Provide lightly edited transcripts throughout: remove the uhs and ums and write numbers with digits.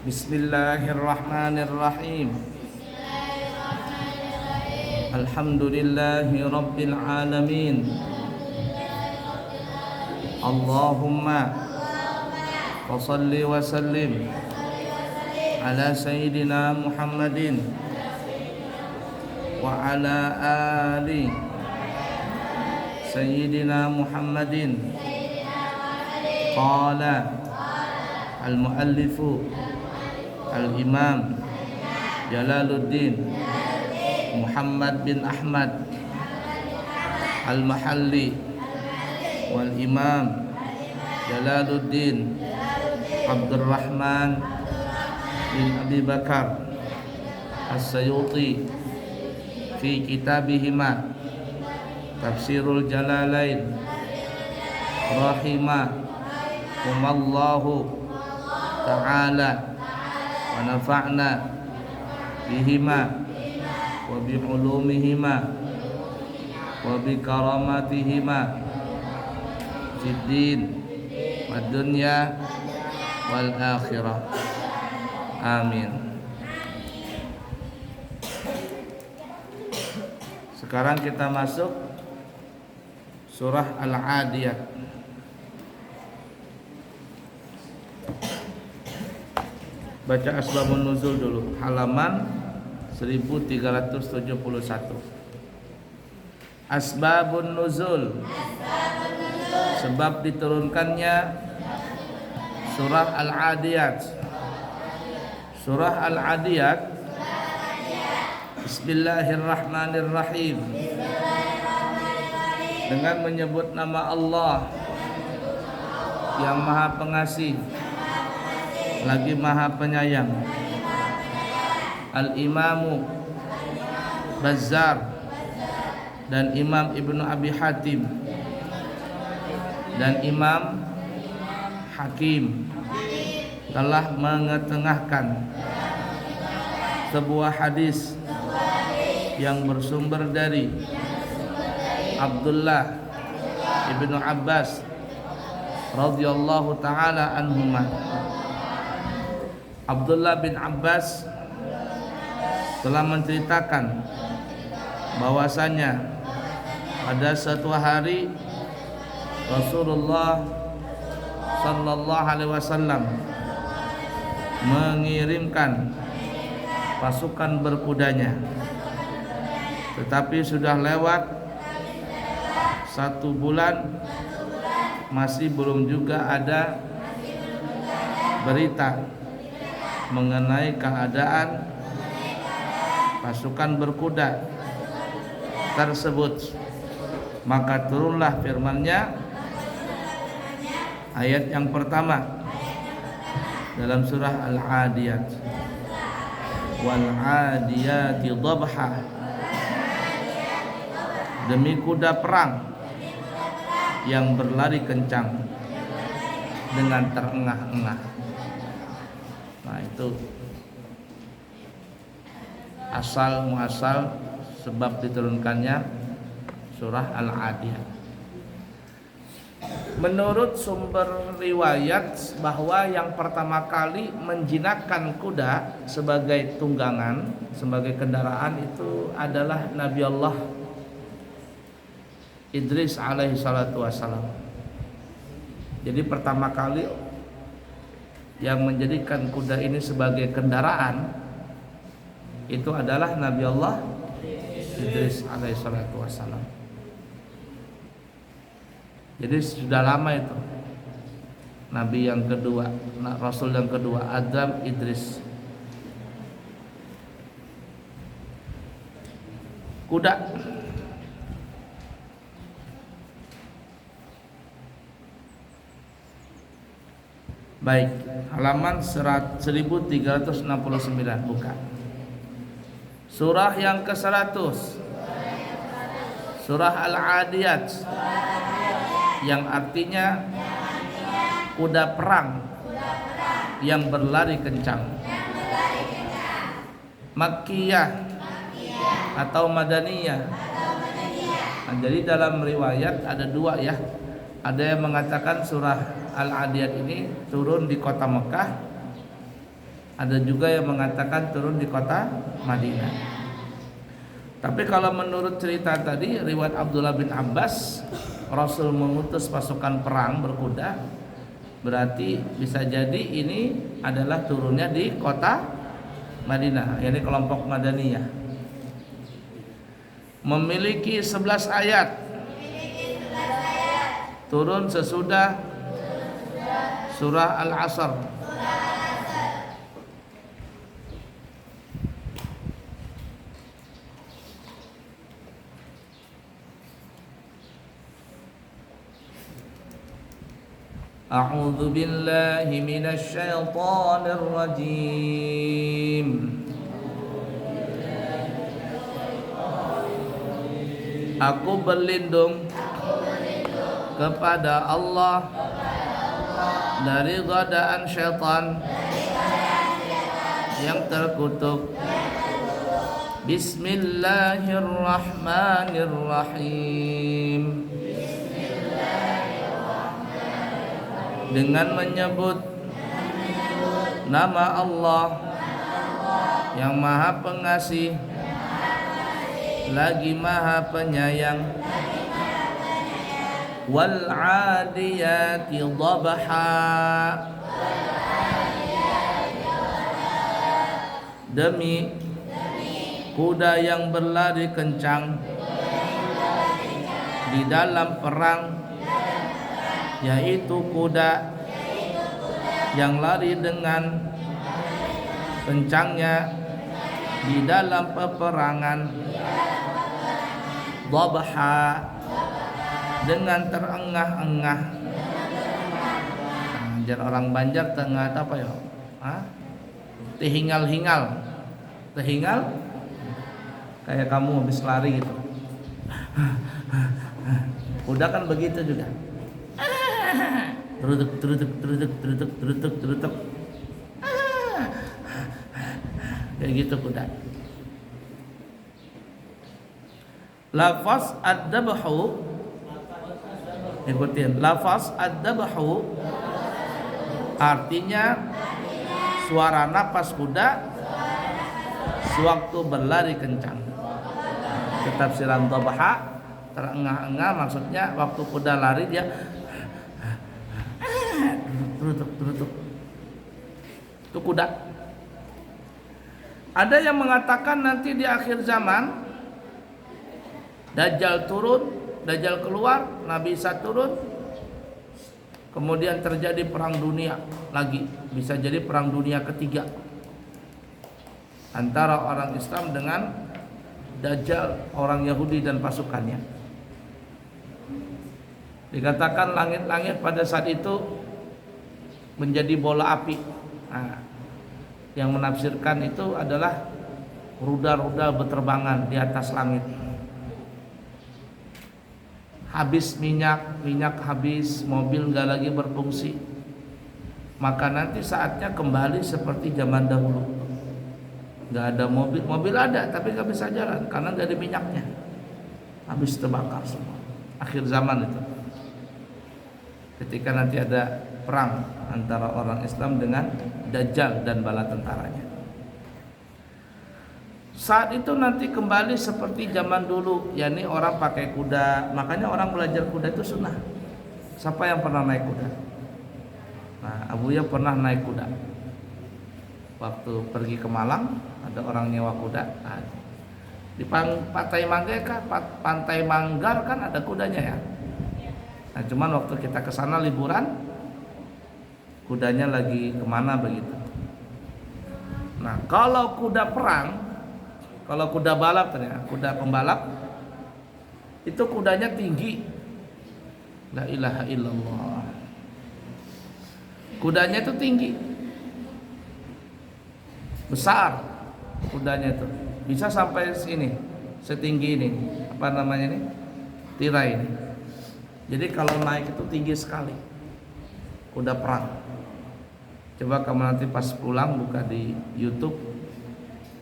Bismillahirrahmanirrahim. Alhamdulillahi rabbil alamin. Allahumma salli wa sallim ala sayyidina Muhammadin wa ala ali sayyidina Muhammadin. Qala al-muallifu al-imam Jalaluddin Muhammad bin Ahmad al-Mahalli wal imam Jalaluddin Abdurrahman bin Abi Bakar As-Sayuti fi kitabihima Tafsirul Jalalain rahimahumallahu ta'ala wa nafa'na bihima wa bi ulumihima wa bi karamatihima fid din wad dunya wal akhirah. Amin. Sekarang kita masuk surah Al-Adiyat. Baca asbabun nuzul dulu, halaman 1371. Asbabun nuzul, sebab diturunkannya surah Al-Adiyat. Surah Al-Adiyat, Bismillahirrahmanirrahim, dengan menyebut nama Allah yang Maha Pengasih lagi Maha Penyayang. Al-Imamu Bazzar dan Imam Ibnu Abi Hatim dan Imam Hakim telah mengetengahkan sebuah hadis yang bersumber dari Abdullah Ibnu Abbas radhiyallahu taala anhuma. Abdullah bin Abbas telah menceritakan bahwasanya pada suatu hari Rasulullah sallallahu alaihi wasallam mengirimkan pasukan berkudanya, tetapi sudah lewat 1 bulan masih belum juga ada berita mengenai keadaan pasukan berkuda tersebut. Maka turunlah firman-Nya, ayat yang pertama dalam surah Al-Adiyat. Wal 'adiyati dhabha, demi kuda perang yang berlari kencang dengan terengah-engah. Nah, itu asal muasal sebab diturunkannya surah Al-Adiyat. Menurut sumber riwayat bahwa yang pertama kali menjinakkan kuda sebagai tunggangan, sebagai kendaraan itu adalah Nabi Allah Idris alaihi salatu wassalam. Jadi pertama kali yang menjadikan kuda ini sebagai kendaraan itu adalah Nabi Allah Idris alaihi salatu wassalam. Jadi sudah lama itu Nabi yang kedua, Rasul yang kedua, Adam Idris. Kuda baik, halaman 1369 buka. Surah yang ke-100, surah Al-Adiyat, yang artinya kuda perang yang berlari kencang. Makkiyah atau Madaniyah. Nah, jadi dalam riwayat ada dua ya. Ada yang mengatakan surah Al-Adiyat ini turun di kota Mekah. Ada juga yang mengatakan turun di kota Madinah. Tapi kalau menurut cerita tadi riwayat Abdullah bin Abbas, Rasul mengutus pasukan perang berkuda, berarti bisa jadi ini adalah turunnya di kota Madinah, yakni kelompok Madaniyah. Memiliki 11 ayat. Turun sesudah surah Al-Asr. A'udzu billahi minasy syaithanir rajim. Aku berlindung kepada Allah dari godaan syaitan yang terkutuk. Bismillahirrahmanirrahim. Dengan menyebut nama Allah yang Maha Pengasih lagi Maha Penyayang. Wal 'adiyati dhabha. Demi kuda yang berlari kencang di dalam perang, yaitu kuda yang lari dengan kencangnya di dalam peperangan. Dhabha, dengan terengah-engah. Jar orang Banjar tengah apa ya? Tehingal-hingal. Tehingal kayak kamu habis lari gitu. Kuda kan begitu juga. Terutuk. Kayak gitu kuda. Lafaz ad-dabhu, ikutin. Lafaz ad-dabhu artinya suara napas kuda sewaktu berlari kencang. Tafsiran dhabha, terengah-engah, maksudnya waktu kuda lari dia terutuk. Itu kuda. Ada yang mengatakan nanti di akhir zaman Dajjal turun, Dajjal keluar, Nabi Isa turun, kemudian terjadi perang dunia lagi. Bisa jadi perang dunia ketiga antara orang Islam dengan Dajjal, orang Yahudi dan pasukannya. Dikatakan langit-langit pada saat itu menjadi bola api. Nah, yang menafsirkan itu adalah ruda-ruda berterbangan di atas langit. Habis minyak habis, mobil nggak lagi berfungsi. Maka nanti saatnya kembali seperti zaman dahulu. Nggak ada mobil ada tapi nggak bisa jalan karena nggak ada minyaknya. Habis terbakar semua. Akhir zaman itu. Ketika nanti ada perang antara orang Islam dengan Dajjal dan bala tentaranya. Saat itu nanti kembali seperti zaman dulu, yakni orang pakai kuda. Makanya orang belajar kuda itu sunnah. Siapa yang pernah naik kuda? Nah, Abuya pernah naik kuda. Waktu pergi ke Malang, ada orang nyewa kuda. Nah, di Pantai Manggar kan ada kudanya ya. Nah, cuman waktu kita ke sana liburan, kudanya lagi kemana begitu. Nah, kalau kuda perang, kalau kuda balap ternyata, kuda pembalap itu kudanya tinggi. La ilaha illallah. Kudanya itu tinggi. Besar kudanya itu. Bisa sampai sini, setinggi ini. Apa namanya ini? Tirai ini. Jadi kalau naik itu tinggi sekali. Kuda perang. Coba kamu nanti pas pulang buka di YouTube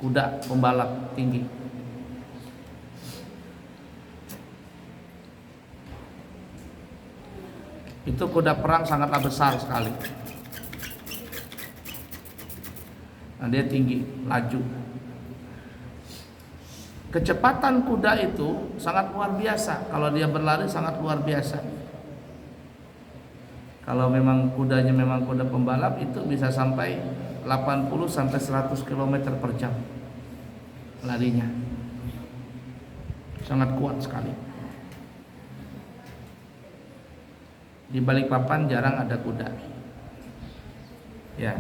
kuda pembalap tinggi. Itu kuda perang sangatlah besar sekali. Nah, dia tinggi, laju. Kecepatan kuda itu sangat luar biasa. Kalau dia berlari sangat luar biasa. Kalau memang kudanya memang kuda pembalap, itu bisa sampai 80 sampai 100 km per jam larinya. Sangat kuat sekali. Di Balikpapan jarang ada kuda. Ya.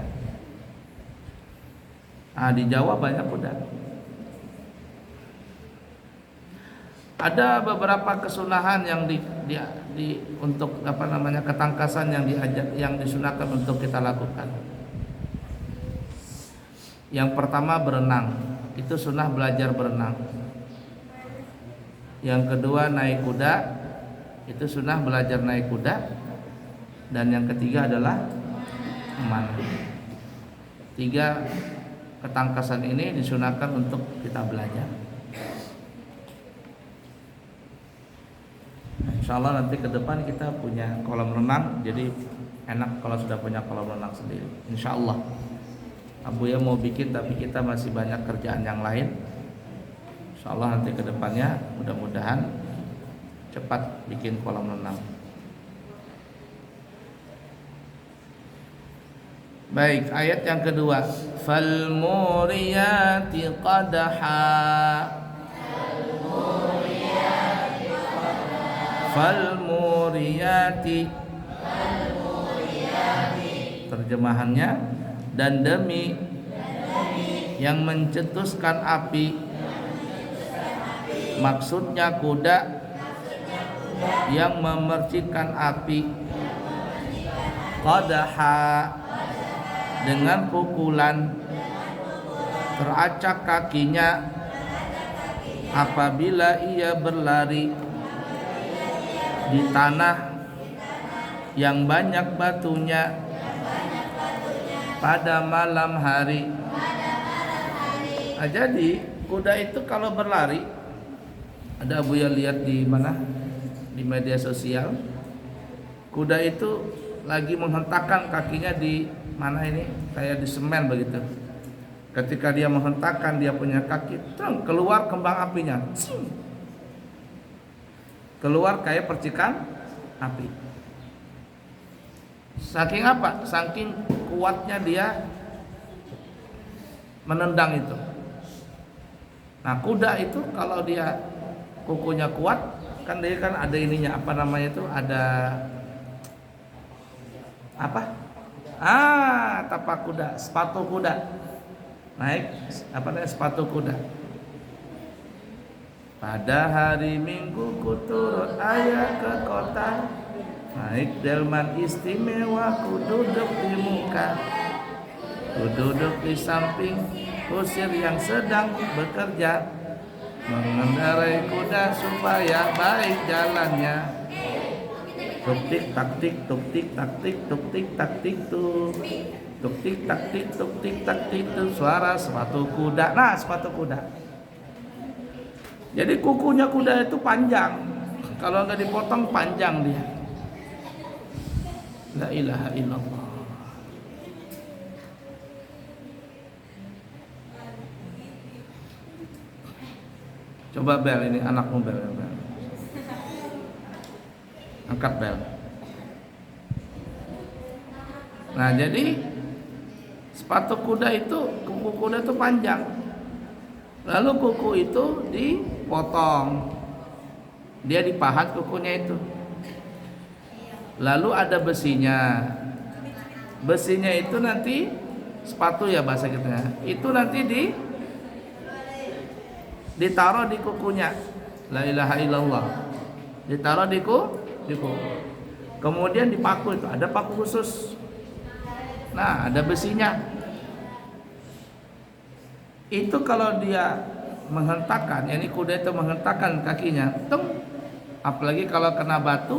Nah, di Jawa banyak kuda. Ada beberapa kesunahan yang untuk ketangkasan yang disunahkan untuk kita lakukan. Yang pertama berenang, itu sunnah belajar berenang. Yang kedua naik kuda, itu sunnah belajar naik kuda. Dan yang ketiga adalah memanah. 3 ketangkasan ini disunahkan untuk kita belajar. Insya Allah nanti ke depan kita punya kolam renang, jadi enak kalau sudah punya kolam renang sendiri. Insya Allah. Abuya mau bikin, tapi kita masih banyak kerjaan yang lain. Insya Allah nanti ke depannya mudah-mudahan cepat bikin kolam renang. Baik, ayat yang kedua. Fal muriyati qadha. Falmuriyati, terjemahannya, dan demi yang mencetuskan api. Maksudnya kuda yang memercikan api. Qadaha, dengan pukulan, teracak kakinya apabila ia berlari di tanah yang banyak batunya pada malam hari. Nah, jadi kuda itu kalau berlari, ada Abuya lihat di mana, di media sosial, kuda itu lagi menghentakkan kakinya di mana ini, kayak di semen begitu. Ketika dia menghentakkan dia punya kaki, keluar kembang apinya, keluar kayak percikan api. Saking apa? Saking kuatnya dia menendang itu. Nah, kuda itu kalau dia kukunya kuat, kan dia kan ada ininya, apa namanya itu, ada apa? Tapak kuda, sepatu kuda. Naik apa namanya, sepatu kuda. Pada hari Minggu ku turut ayah ke kota, naik delman istimewa, ku duduk di muka, ku duduk di samping kusir yang sedang bekerja, mengendarai kuda supaya baik jalannya. Tuk-tik taktik, tuk-tik taktik, tuk-tik taktik tuh, tuk-tik taktik, tuk-tik taktik tuh, suara sepatu kuda. Nah, sepatu kuda. Jadi kukunya kuda itu panjang. Kalau nggak dipotong panjang dia. La ilaha illallah. Coba bel, ini anakmu bel. Angkat bel. Nah, jadi sepatu kuda itu, kuku kuda itu panjang. Lalu kuku itu dipotong, dia dipahat kukunya itu. Lalu ada besinya. Besinya itu nanti sepatu ya bahasa kita. Itu nanti ditaruh di kukunya. La ilaha illallah. Ditaruh di kuku. Kemudian dipaku, itu ada paku khusus. Nah, ada besinya. Itu kalau dia menghentakkan, yakni kuda itu menghentakkan kakinya, apalagi kalau kena batu,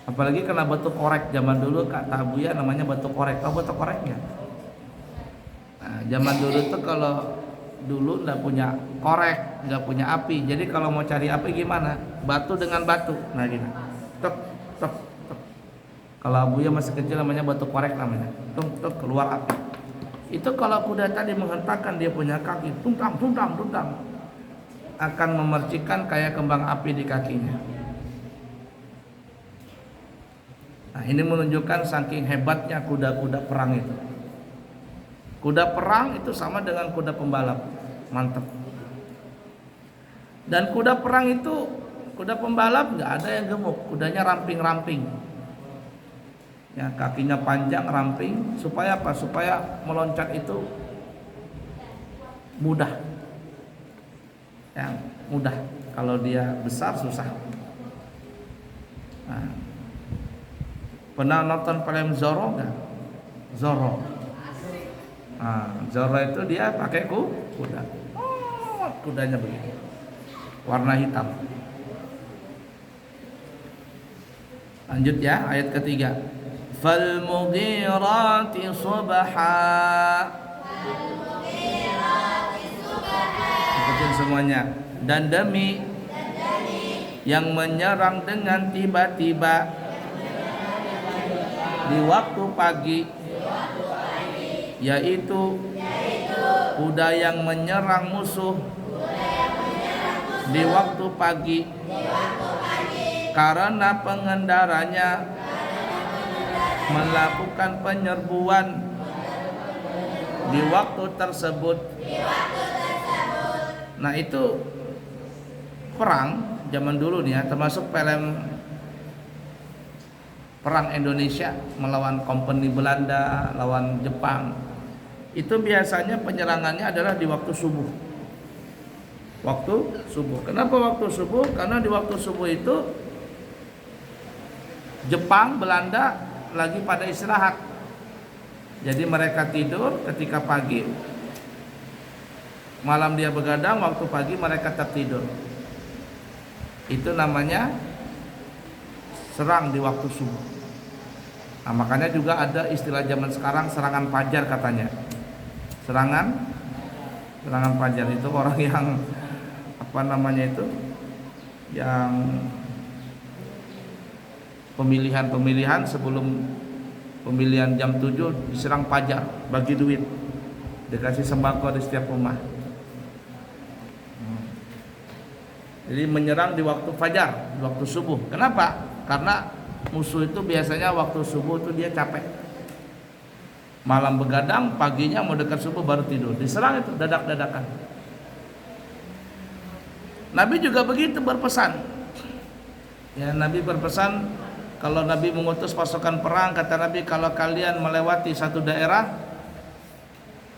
apalagi kena batu korek. Zaman dulu kata Abuya namanya batu korek. Tahu batu koreknya? Nah, zaman dulu tuh kalau dulu nggak punya korek, nggak punya api. Jadi kalau mau cari api gimana? Batu dengan batu. Nah gini, tek. Kalau Abuya masih kecil namanya batu korek namanya. Keluar api. Itu kalau kuda tadi menghentakkan dia punya kaki, tungtang, tungtang, tungtang, akan memercikan kayak kembang api di kakinya. Nah, ini menunjukkan saking hebatnya kuda-kuda perang itu. Kuda perang itu sama dengan kuda pembalap, mantap. Dan kuda perang itu, kuda pembalap nggak ada yang gemuk, kudanya ramping-ramping. Ya, kakinya panjang, ramping, supaya apa? Supaya meloncat itu mudah. Yang mudah. Kalau dia besar susah. Nah, pernah nonton film Zorro nggak? Zorro. Nah, Zorro itu dia pakai kuda. Oh, kudanya begitu. Warna hitam. Lanjut ya, ayat ketiga. Falmughirati subha. Ikutin semuanya. Dan demi yang menyerang dengan tiba-tiba di waktu pagi, yaitu kuda yang menyerang musuh di waktu pagi, karena pengendaranya melakukan penyerbuan di waktu tersebut. Nah, itu perang zaman dulu nih ya, termasuk film perang Indonesia melawan kompeni Belanda, lawan Jepang. Itu biasanya penyerangannya adalah di waktu subuh. Waktu subuh. Kenapa waktu subuh? Karena di waktu subuh itu Jepang, Belanda lagi pada istirahat. Jadi mereka tidur ketika pagi, malam dia begadang, waktu pagi mereka tertidur. Itu namanya serang di waktu subuh. Nah, makanya juga ada istilah zaman sekarang serangan fajar katanya. Serangan fajar itu orang yang apa namanya itu, yang pemilihan sebelum pemilihan jam 7 diserang fajar, bagi duit, dikasih sembako di setiap rumah. Jadi menyerang di waktu fajar, di waktu subuh. Kenapa? Karena musuh itu biasanya waktu subuh itu dia capek, malam begadang, paginya mau dekat subuh baru tidur, diserang itu dadak-dadakan. Nabi juga begitu berpesan. Ya, Nabi berpesan, kalau Nabi mengutus pasukan perang, kata Nabi, kalau kalian melewati satu daerah,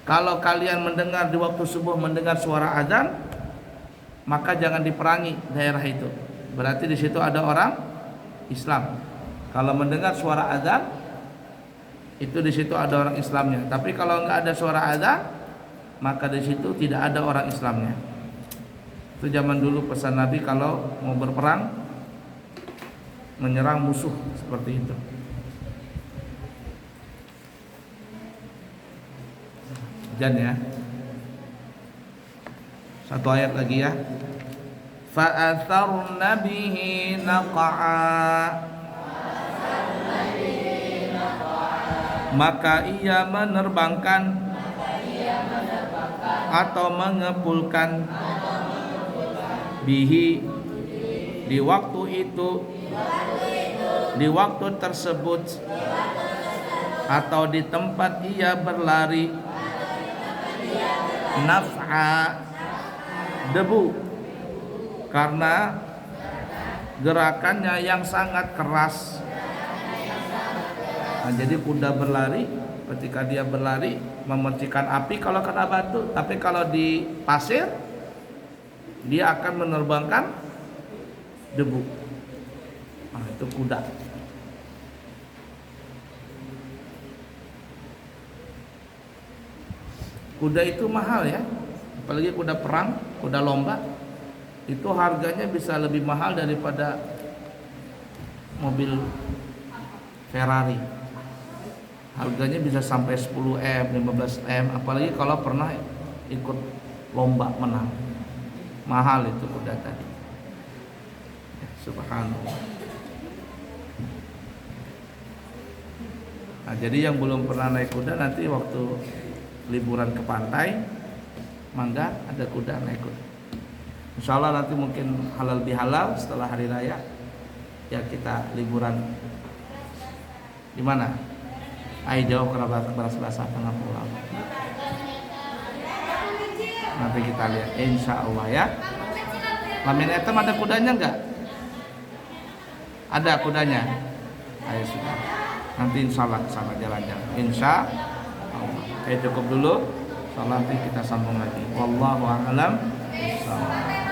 kalau kalian mendengar di waktu subuh mendengar suara azan, maka jangan diperangi daerah itu. Berarti di situ ada orang Islam. Kalau mendengar suara azan, itu di situ ada orang Islamnya. Tapi kalau nggak ada suara azan, maka di situ tidak ada orang Islamnya. Itu zaman dulu pesan Nabi kalau mau berperang, menyerang musuh seperti itu. Jan ya. Satu ayat lagi ya. Fa'atharna bihi naqa'a. Maka ia menerbangkan atau mengepulkan bihi di waktu itu, di waktu tersebut, atau di tempat ia berlari, naf'a, debu, karena gerakannya yang sangat keras. Nah, jadi kuda berlari, ketika dia berlari memercikan api kalau kena batu, tapi kalau di pasir dia akan menerbangkan debu. Nah, itu kuda. Kuda itu mahal ya, apalagi kuda perang, kuda lomba. Itu harganya bisa lebih mahal daripada mobil Ferrari. Harganya bisa sampai 10M, 15M, apalagi kalau pernah ikut lomba menang. Mahal itu kuda tadi. Subhanallah. Nah, jadi yang belum pernah naik kuda nanti waktu liburan ke pantai, mangga ada kuda, naik kuda. Insya Allah nanti mungkin halal bihalal setelah hari raya ya kita liburan di mana? Ayo jauh kerabat beras-berasan tengah pulau. Nanti kita lihat insya Allah ya. Lamin etem ada kudanya enggak? Ada kudanya. Ayo sudah. Nanti insya Allah kesana jalan-jalan. Insya Allah. Cukup dulu. Insya Allah nanti kita sambung lagi. Wallahu a'lam bishawab.